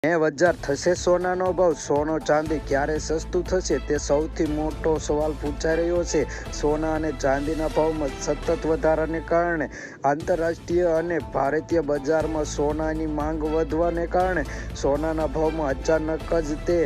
બજાર થશે સોનાનો ભાવ? સોનો ચાંદી ક્યારે સસ્તું થશે તે સૌથી મોટો સવાલ પૂછાઈ રહ્યો છે. સોના અને ચાંદીના ભાવમાં સતત વધારાને કારણે આંતરરાષ્ટ્રીય અને ભારતીય બજારમાં સોનાની માંગ વધવાને કારણે સોનાના ભાવમાં અચાનક જ તે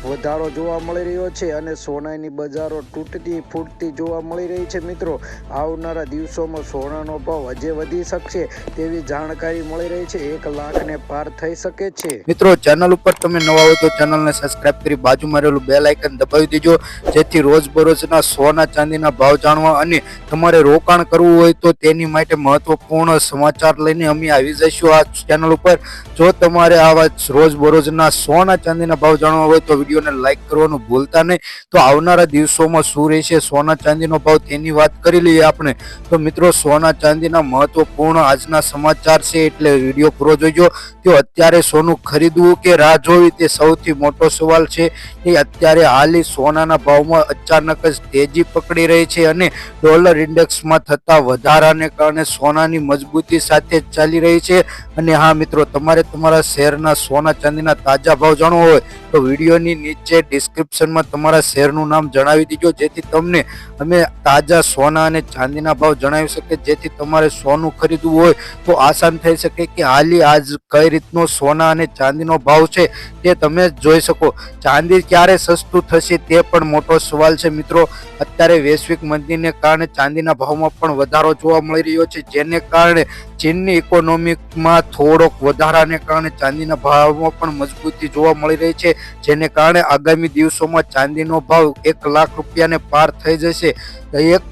વધારો જોવા મળી રહ્યો છે અને સોનાની બજારો તૂટતી ફૂટતી જોવા મળી રહી છે. મિત્રો, આવનારા દિવસોમાં સોનાનો ભાવ હજી વધી શકશે તેવી જાણકારી મળી રહી છે. 1 લાખને પાર થઈ શકે છે. મિત્રો, ચેનલ ઉપર તમે નવા હોય તો ચેનલને સબસ્ક્રાઇબ કરી બાજુમાં રહેલું બેલ આઇકન દબાવી દેજો, જેથી રોજબરોજના સોના ચાંદીના ભાવ જાણવા અને તમારે રોકાણ કરવું હોય તો તેની માટે મહત્વપૂર્ણ સમાચાર લઈને અમે આવી જઈશું આ ચેનલ ઉપર. જો તમારે આવા રોજબરોજના સોના ચાંદીના ભાવ જાણવા હોય તો વિડીયોને લાઈક કરવાનું ભૂલતા નહીં. તો આવનારા દિવસોમાં શું રહેશે સોના ચાંદીનો ભાવ તેની વાત કરી લઈએ આપણે. તો મિત્રો, સોના ચાંદીના મહત્વપૂર્ણ આજના સમાચાર છે, એટલે વિડીયો પૂરો જોઈજો. તો અત્યારે સોનું ખરીદવું કે રાહ જોવી તે સૌથી મોટો સવાલ છે. એ અત્યારે હાલી સોનાના ભાવમાં અચાનક જ તેજી પકડી રહી છે અને ડોલર ઇન્ડેક્સમાં થતા વધારાને કારણે સોનાની મજબૂતી સાથે જ ચાલી રહી છે. અને હા મિત્રો, તમારે તમારા શહેરના સોના ચાંદીના તાજા ભાવ જાણવો હોય તો વિડીયોની નીચે ડિસ્ક્રિપ્શનમાં તમારા શહેરનું નામ જણાવી દીજો, જેથી તમને અમે તાજા સોના અને ચાંદીના ભાવ જણાવી શકીએ. જેથી તમારે સોનું ખરીદવું હોય તો આસાન થઈ શકે કે હાલી આજ કઈ રીતનો સોના અને ચાંદીનો ભાવ છે તે તમે જોઈ શકો. ચાંદી ક્યારે સસ્તું થશે તે પણ મોટો સવાલ છે. મિત્રો, અત્યારે વૈશ્વિક મંદીને કારણે ચાંદીના ભાવમાં પણ વધારો જોવા મળી રહ્યો છે, જેને કારણે ચીનની ઇકોનોમીમાં થોડોક વધારાને કારણે ચાંદીના ભાવમાં પણ મજબૂતી જોવા મળી રહી છે, જેને કારણે આગામી દિવસોમાં ચાંદીનો ભાવ 1 લાખ રૂપિયાને પાર થઈ જશે. એક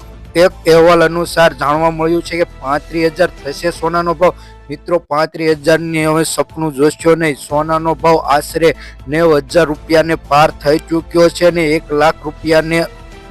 અહેવાલ અનુસાર જાણવા મળ્યું છે કે 35,000 થશે સોનાનો ભાવ. મિત્રો, 35,000ની હવે સપનું જોશો નહીં. સોનાનો ભાવ આશરે 90,000 રૂપિયાને પાર થઈ ચૂક્યો છે અને 1 લાખ રૂપિયાને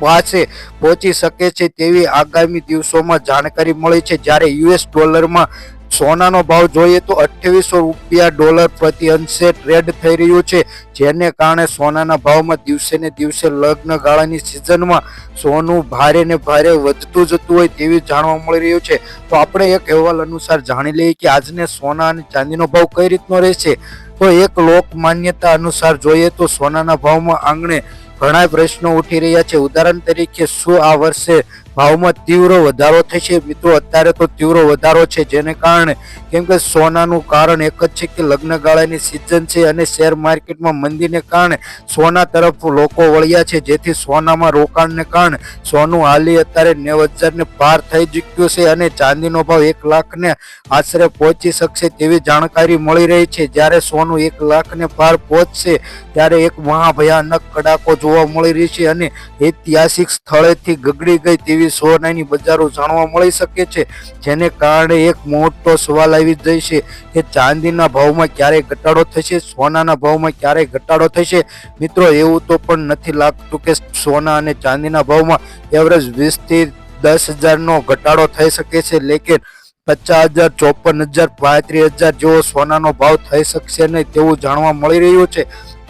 પાસે પહોંચી શકે છે તેવી આગામી દિવસોમાં જાણકારી મળી છે. જ્યારે યુએસ ડોલરમાં સોનાનો ભાવ જોઈએ તો 2800 રૂપિયા ડોલર પ્રતિ અંશે ટ્રેડ થઈ રહ્યું છે, જેને કારણે સોનાના ભાવમાં દિવસે ને દિવસે લગ્ન ગાળાની સિઝનમાં સોનું ભારે ને ભારે વધતું જતું હોય તેવી જાણવા મળી રહ્યું છે. તો આપણે એક અહેવાલ અનુસાર જાણી લઈએ કે આજને સોના અને ચાંદીનો ભાવ કઈ રીતનો રહેશે. તો એક લોક માન્યતા અનુસાર જોઈએ તો સોનાના ભાવમાં આંગણે ઘણા પ્રશ્નો ઉઠી રહ્યા છે. ઉદાહરણ તરીકે, શું આ વર્ષે ભાવમાં તીવ્ર વધારો થશે? મિત્રો, અત્યારે તો તીવ્ર વધારો છે, જેને કારણે કેમ કે સોનાનું કારણ એક જ છે કે લગ્નગાળાની સિઝન છે અને શેર માર્કેટમાં મંદીને કારણે સોના તરફ લોકો વળ્યા છે, જેથી સોનામાં રોકાણને કારણે સોનું હાલી અત્યારે 90,000ને પાર થઈ ચૂક્યું છે અને ચાંદીનો ભાવ 1 લાખને આશરે પહોંચી શકશે તેવી જાણકારી મળી રહી છે. જ્યારે સોનું 1 લાખને પાર પહોંચશે ત્યારે એક મહાભયાનક કડાકો જોવા મળી રહી છે અને ઐતિહાસિક સ્થળેથી ગગડી ગઈ તેવી સોનાની બજારો જાણવા મળી શકે છે, જેને કારણે એક મોટો સવાલ આવી જાય છે કે ચાંદીના ભાવમાં ક્યારે ઘટાડો થશે, સોનાના ભાવમાં ક્યારે ઘટાડો થશે. મિત્રો, એવું તો પણ નથી લાગતું કે સોના અને ચાંદીના ભાવમાં એવરેજ 20,000 થી 10,000નો ઘટાડો થઈ શકે છે, લેકિન 50,000, 54,000, 35,000 જેવો સોનાનો ભાવ થઈ શકશે નહીં તેવું જાણવા મળી રહ્યું છે.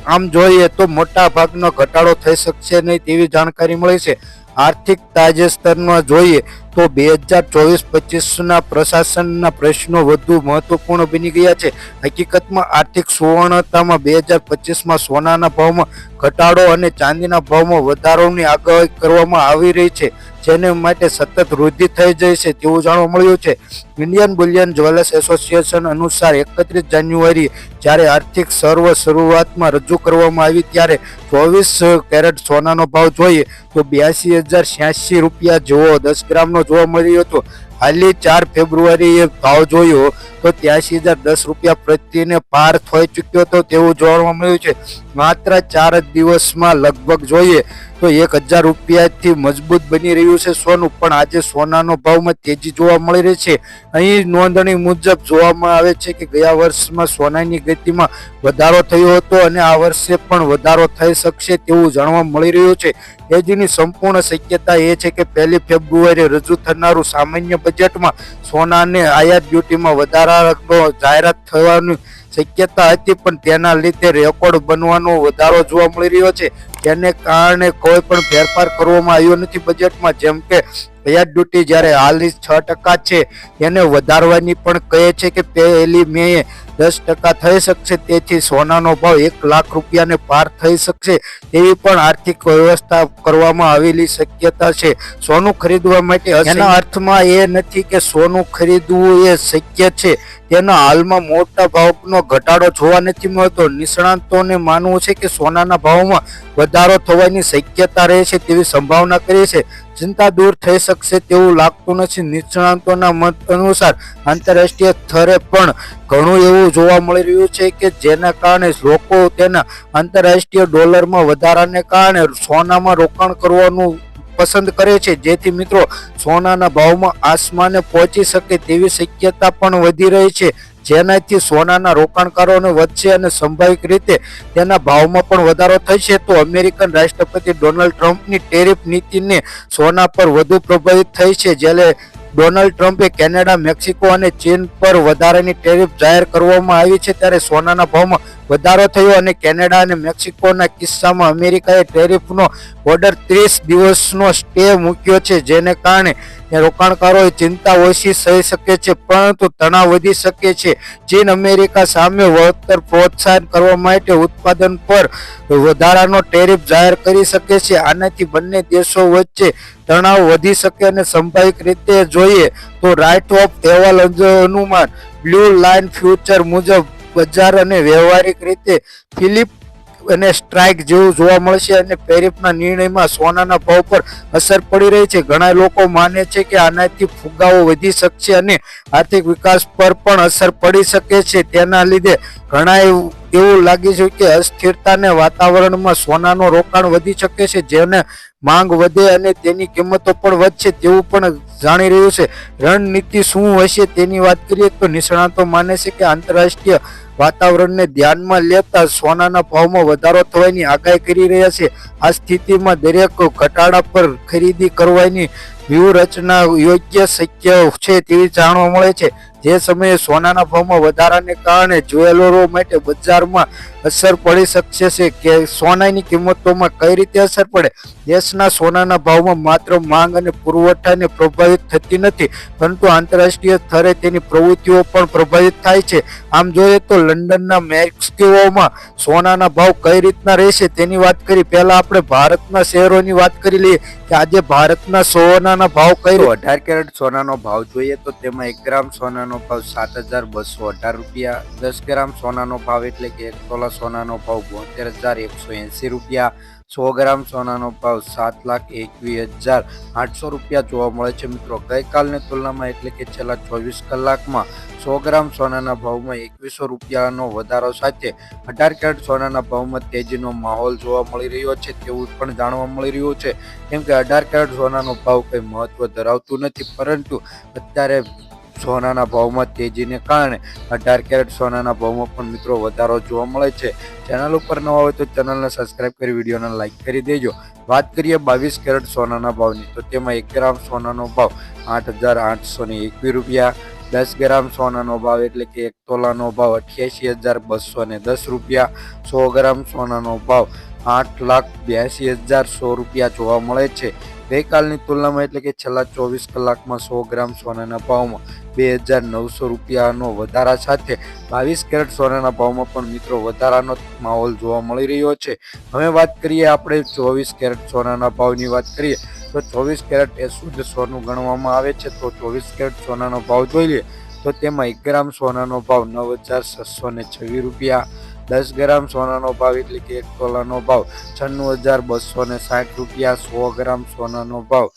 આમ જોઈએ તો મોટા ભાગનો ઘટાડો થઈ શકશે નહીં તેવી જાણકારી મળી છે. આર્થિક તાજેતરમાં જોઈએ તો 2024-25ના પ્રશાસનના પ્રશ્નો વધુ મહત્વપૂર્ણ બની ગયા છે. હકીકતમાં આર્થિક સુવર્ણતામાં 2025માં સોનાના ભાવમાં ઘટાડો અને ચાંદીના ભાવમાં વધારોની આગાહી કરવામાં આવી રહી છે, જેને માટે સતત વૃદ્ધિ થઈ જાય છે તેવું જાણવા મળ્યું છે. ઇન્ડિયન બુલિયન જ્વેલર્સ એસોસિએશન અનુસાર 31 જાન્યુઆરી જ્યારે આર્થિક શરૂઆતમાં રજૂ કરવામાં આવી ત્યારે 24 કેરેટ સોનાનો ભાવ જોઈએ તો 82,086 રૂપિયા જેવો 10 ગ્રામનો જોવા મળ્યો હતો. હાલની 4 ફેબ્રુઆરીએ ભાવ જોયો તો 83,010 રૂપિયા પ્રતિને પાર થઈ ચૂક્યો હતો તેવું જાણવા મળ્યું છે. માત્ર 4 દિવસમાં લગભગ જોઈએ તો 1,000 રૂપિયાથી મજબૂત બની રહ્યું છે સોનું. પણ આજે સોનાનો ભાવમાં તેજી જોવા મળી રહી છે. અહીં નોંધણી મુજબ જોવામાં આવે છે કે ગયા વર્ષમાં સોનાની ગતિમાં વધારો થયો હતો અને આ વર્ષે પણ વધારો થઈ શકશે તેવું જાણવા મળી રહ્યું છે. તેજીની સંપૂર્ણ શક્યતા એ છે કે 1 ફેબ્રુઆરીએ રજૂ થનારું સામાન્ય બજેટમાં સોના અને આયાત ડ્યુટીમાં વધારાનો જાહેરાત થવાની શક્યતા હતી, પણ તેના લીધે રેકોર્ડ બનવાનો વધારો જોવા મળી રહ્યો છે. તેને કારણે કોઈ પણ ફેરફાર કરવામાં આવ્યો નથી બજેટમાં. જેમ કે પેટ ડ્યુટી જ્યારે હાલની 6% છે એને વધારવાની પણ કહે છે કે 1 મેએ 10% થઈ શકશે. તેથી સોનાનો ભાવ 1 લાખ રૂપિયાને પાર થઈ શકશે તેવી પણ આર્થિક વ્યવસ્થા કરવામાં આવેલી શક્યતા છે. સોનું ખરીદવા માટે એના અર્થમાં એ નથી કે સોનું ખરીદવું એ શક્ય છે. તેના હાલમાં મોટા ભાવનો ઘટાડો જોવા નથી મળતો. નિષ્ણાતોને માનવું છે કે સોનાના ભાવમાં વધારો થવાની શક્યતા રહે છે તેવી સંભાવના કરી છે. ચિંતા દૂર થઈ શકશે તેવું લાગતું નથી. નિષ્ણાતોના મત અનુસાર આંતરરાષ્ટ્રીય સ્તરે પણ ઘણું એવું જોવા મળી રહ્યું છે કે જેના કારણે લોકો તેના આંતરરાષ્ટ્રીય ડોલરમાં વધારાને કારણે સોનામાં રોકાણ કરવાનું પસંદ કરે છે. જેથી મિત્રો સોનાના ભાવમાં આસમાને પહોંચી શકે તેવી શક્યતા પણ વધી રહી છે, જેનાથી સોનાના રોકાણકારોને વધશે અને સંભાવિત રીતે તેના ભાવમાં પણ વધારો થશે. તો અમેરિકન રાષ્ટ્રપતિ ડોનાલ્ડ ટ્રમ્પની ટેરિફ નીતિને સોના પર વધુ પ્રભાવિત થઈ છે. જ્યારે ડોનાલ્ડ ટ્રમ્પે કેનેડા, મેક્સિકો અને ચીન પર વધારાની ટેરિફ જાહેર કરવામાં આવી છે ત્યારે સોનાના ભાવમાં વધારો થયો અને કેનેડા અને મેક્સિકોના કિસ્સામાં અમેરિકાએ ટેરિફનો ઓર્ડર 30 દિવસનો સ્ટે મૂક્યો છે, જેને કારણે રોકાણકારોએ ચિંતા ઓછી થઈ શકે છે પરંતુ તણાવ વધી શકે છે. ચીન અમેરિકા સામે વળતર પ્રોત્સાહન કરવા માટે ઉત્પાદન પર વધારાનો ટેરિફ જાહેર કરી શકે છે. આનાથી બંને દેશો વચ્ચે તણાવ વધી શકે અને સંભાવિત રીતે જોઈએ તો રાઇટ ઓફ અહેવાલ અનુમાન બ્લુ લાઇન ફ્યુચર મુજબ બજાર અને વ્યવહારિક રીતે ફિલિપ અને સ્ટ્રાઇક જેવું જોવા મળશે અને ટેરિફના નિર્ણયમાં સોનાના ભાવ પર અસર પડી રહી છે. ઘણા લોકો માને છે કે આનાથી ફુગાવો વધી શકશે અને આર્થિક વિકાસ પર પણ અસર પડી શકે છે. તેના લીધે ઘણા એવું લાગે છે કે અસ્થિરતાના વાતાવરણમાં સોનાનું રોકાણ વધી શકે છે, જેને માંગ વધે અને તેની કિંમતો પણ વધશે તેવું પણ જાણી રહ્યું છે. રણનીતિ શું હશે તેની વાત કરીએ તો નિષ્ણાતો માને છે કે આંતરરાષ્ટ્રીય વાતાવરણને ધ્યાનમાં લેતા સોનાના ભાવમાં વધારો થવાની આગાહી કરી રહ્યા છે. આ સ્થિતિમાં દરેક ઘટાડા પર ખરીદી કરવાની વ્યૂહરચના યોગ્ય શક્ય છે તેવી જાણવા મળે છે. જે સમયે સોનાના ભાવમાં વધારાને કારણે જ્વેલરો માટે બજારમાં અસર પડી શકશે છે કે સોનાની કિંમતોમાં કઈ રીતે અસર પડે. દેશના સોનાના ભાવમાં માત્ર માંગ અને પુરવઠાને પ્રભાવિત થતી નથી પરંતુ આંતરરાષ્ટ્રીય સ્તરે તેની પ્રવૃત્તિઓ પણ પ્રભાવિત થાય છે. આમ જોઈએ તો લંડનના મેક્સિકોમાં સોનાના ભાવ કઈ રીતના રહેશે તેની વાત કરી. પહેલા આપણે ભારતના શહેરોની વાત કરી લઈએ કે આજે ભારતના સોનાના ભાવ કઈ 18 કેરેટ સોનાનો ભાવ જોઈએ તો તેમાં 1 ગ્રામ સોનાનો ભાવ 7,218 રૂપિયા, 10 ગ્રામ સોનાનો ભાવ એટલે કે 1 તોલા સોનાનો ભાવ 72,180 રૂપિયા, 100 ગ્રામ સોનાનો ભાવ 7,21,800 રૂપિયા જોવા મળે છે. મિત્રો ગઈકાલની તુલનામાં એટલે કે છેલ્લા 24 કલાકમાં 100 ગ્રામ સોનાના ભાવમાં 2100 રૂપિયાનો વધારો સાથે 18 કેરેટ સોનાના ભાવમાં તેજીનો માહોલ જોવા મળી રહ્યો છે તેવું પણ જાણવા મળી રહ્યું છે. કેમ કે 18 કેરેટ સોનાનો ભાવ કંઈ મહત્વ ધરાવતું નથી પરંતુ અત્યારે સોનાના ભાવમાં તેજીને કારણે 18 કેરેટ સોનાના ભાવમાં પણ મિત્રો વધારો જોવા મળે છે. ચેનલ ઉપર નવા હોય તો ચેનલને સબસ્ક્રાઇબ કરી વિડીયોને લાઇક કરી દેજો. વાત કરીએ 22 કેરેટ સોનાના ભાવની તો તેમાં 1 ગ્રામ સોનાનો ભાવ 8,821 રૂપિયા, 10 ગ્રામ સોનાનો ભાવ એટલે કે 1 તોલાનો ભાવ 88,210 રૂપિયા, 100 ગ્રામ સોનાનો ભાવ 8,82,100 રૂપિયા જોવા મળે છે. ગઈકાલની તુલનામાં એટલે કે છેલ્લા 24 કલાકમાં 100 ગ્રામ સોનાના ભાવમાં 2,900 રૂપિયાનો વધારા સાથે 22 કેરેટ સોનાના ભાવમાં પણ મિત્રો વધારાનો માહોલ જોવા મળી રહ્યો છે. હવે વાત કરીએ આપણે 24 કેરેટ સોનાના ભાવની વાત કરીએ તો 24 કેરેટ એ શુદ્ધ સોનું ગણવામાં આવે છે. તો 24 કેરેટ સોનાનો ભાવ જોઈ લઈએ તો તેમાં 1 ગ્રામ સોનાનો ભાવ 9,726 રૂપિયા, 10 ગ્રામ સોનાનો ભાવ એટલે કે 1 તોલાનો ભાવ 96,260 રૂપિયા, 100 ગ્રામ સોનાનો ભાવ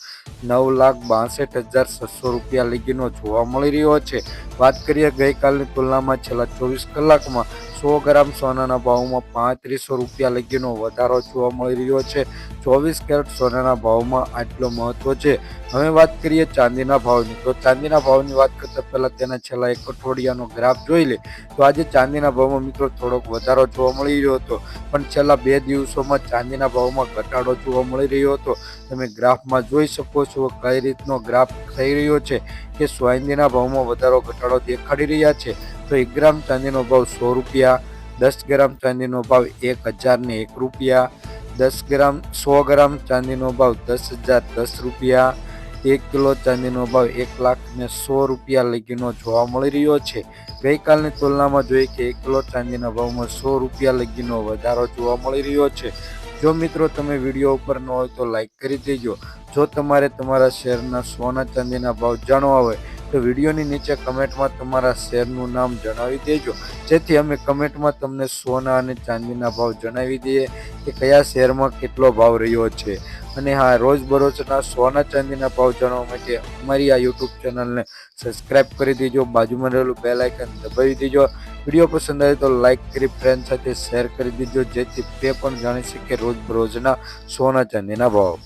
9,62,600 રૂપિયા લગીનો જોવા મળી રહ્યો છે. વાત કરીએ ગઈકાલની તુલનામાં છેલ્લા 24 કલાકમાં 100 ગ્રામ સોનાના ભાવમાં 3500 રૂપિયા લગીનો વધારો જોવા મળી રહ્યો છે. 24 કેરેટ સોનાના ભાવમાં આટલો મહત્વ છે. હવે વાત કરીએ ચાંદીના ભાવની તો ચાંદીના ભાવની વાત કરતા પહેલા તેના છેલ્લા એક અઠવાડિયાનો ગ્રાફ જોઈ લે તો આજે ચાંદીના ભાવમાં મિત્રો થોડોક વધારો જોવા મળી રહ્યો હતો પણ છેલ્લા 2 દિવસોમાં ચાંદીના ભાવમાં ઘટાડો જોવા મળી રહ્યો હતો. તમે ગ્રાફમાં જોઈ શકો છો કઈ રીતનો ગ્રાફ થઈ રહ્યો છે કે ચાંદીના ભાવમાં વધારો ઘટાડો દેખાડી રહ્યા છે. તો 1 ગ્રામ ચાંદીનો ભાવ 100 રૂપિયા, 10 ગ્રામ ચાંદીનો ભાવ 1,001 રૂપિયા, 100 ગ્રામ ચાંદીનો ભાવ 10,010 રૂપિયા, 1 કિલો ચાંદીનો ભાવ 1,100 રૂપિયા લગીનો જોવા મળી રહ્યો છે. ગઈકાલની તુલનામાં જોઈએ કે 1 કિલો ચાંદીના ભાવમાં 100 રૂપિયા લગીનો વધારો જોવા મળી રહ્યો છે. જો મિત્રો તમે વિડીયો ઉપર ન હોય તો લાઈક કરી દેજો. જો તમારે તમારા શહેરના સોના ચાંદીના ભાવ જાણવા હોય તો વિડીયોની નીચે કમેન્ટમાં તમારા શહેરનું નામ જણાવી દેજો, જેથી અમે કમેન્ટમાં તમને સોના અને ચાંદીના ભાવ જણાવી દઈએ કે કયા શહેરમાં કેટલો ભાવ રહ્યો છે. અને હા, રોજબરોજના સોના ચાંદીના ભાવ જાણવા માટે અમારી આ યુટ્યુબ ચેનલને સબસ્ક્રાઇબ કરી દેજો, બાજુમાં રહેલું બેલ આઇકન દબાવી દેજો. વિડીયો પસંદ આવે તો લાઈક કરી ફ્રેન્ડ સાથે શેર કરી દેજો, જેથી તે પણ જાણી શકે રોજબરોજના સોના ચાંદીના ભાવ.